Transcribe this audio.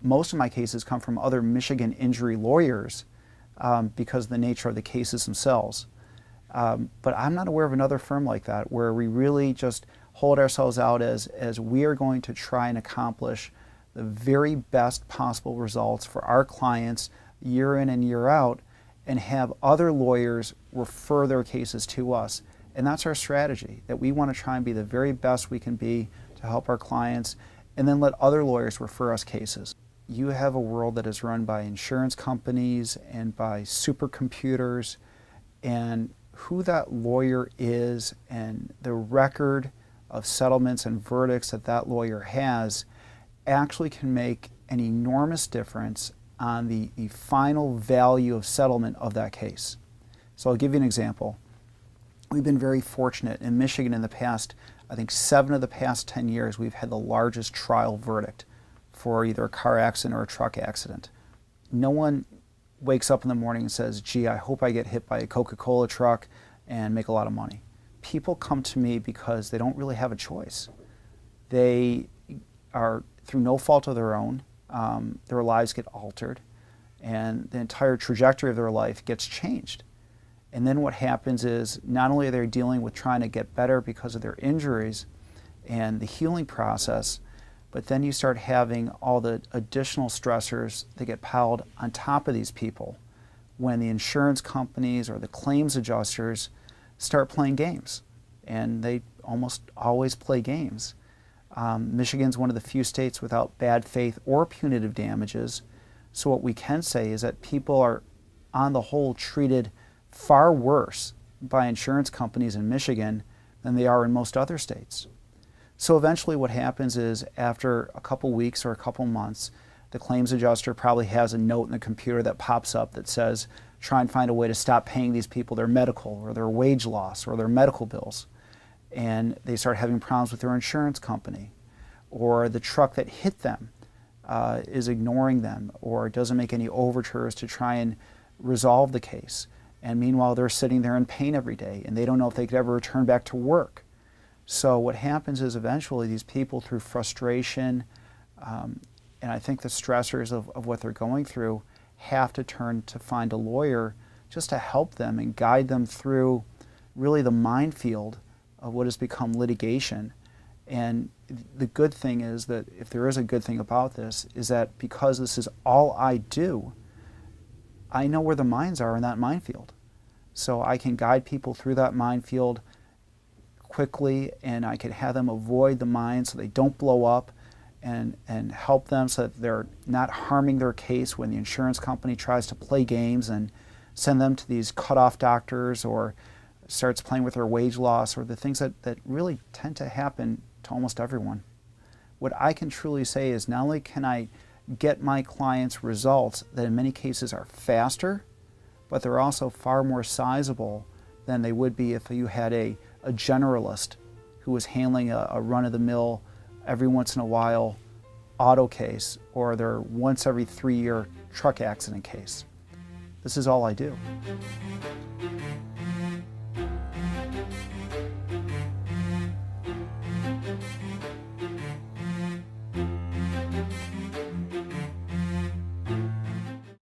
most of my cases come from other Michigan injury lawyers because of the nature of the cases themselves. But I'm not aware of another firm like that where we really just hold ourselves out as we are going to try and accomplish the very best possible results for our clients year in and year out, and have other lawyers refer their cases to us. And that's our strategy, that we want to try and be the very best we can be to help our clients, and then let other lawyers refer us cases. You have a world that is run by insurance companies and by supercomputers, and who that lawyer is and the record of settlements and verdicts that that lawyer has actually can make an enormous difference on the final value of settlement of that case. So I'll give you an example. We've been very fortunate in Michigan in the past, I think 7 of the past 10 years, we've had the largest trial verdict for either a car accident or a truck accident. No one wakes up in the morning and says, gee, I hope I get hit by a Coca-Cola truck and make a lot of money. People come to me because they don't really have a choice. They are, through no fault of their own, their lives get altered, and the entire trajectory of their life gets changed. And then what happens is, not only are they dealing with trying to get better because of their injuries and the healing process, but then you start having all the additional stressors that get piled on top of these people when the insurance companies or the claims adjusters start playing games. And they almost always play games. Michigan's one of the few states without bad faith or punitive damages. So what we can say is that people are, on the whole, treated far worse by insurance companies in Michigan than they are in most other states. So eventually what happens is, after a couple weeks or a couple months, the claims adjuster probably has a note in the computer that pops up that says, try and find a way to stop paying these people their medical or their wage loss or their medical bills. And they start having problems with their insurance company, or the truck that hit them is ignoring them or doesn't make any overtures to try and resolve the case. And meanwhile, they're sitting there in pain every day, and they don't know if they could ever return back to work. So what happens is, eventually these people, through frustration and I think the stressors of what they're going through, have to turn to find a lawyer just to help them and guide them through really the minefield of what has become litigation. And the good thing is that, if there is a good thing about this, is that because this is all I do, I know where the mines are in that minefield. So I can guide people through that minefield quickly, and I can have them avoid the mines so they don't blow up, and help them so that they're not harming their case when the insurance company tries to play games and send them to these cutoff doctors or starts playing with their wage loss, or the things that really tend to happen to almost everyone. What I can truly say is, not only can I get my clients results that in many cases are faster, but they're also far more sizable than they would be if you had a generalist who was handling a run-of-the-mill, every once in a while auto case, or their once every 3-year truck accident case. This is all I do.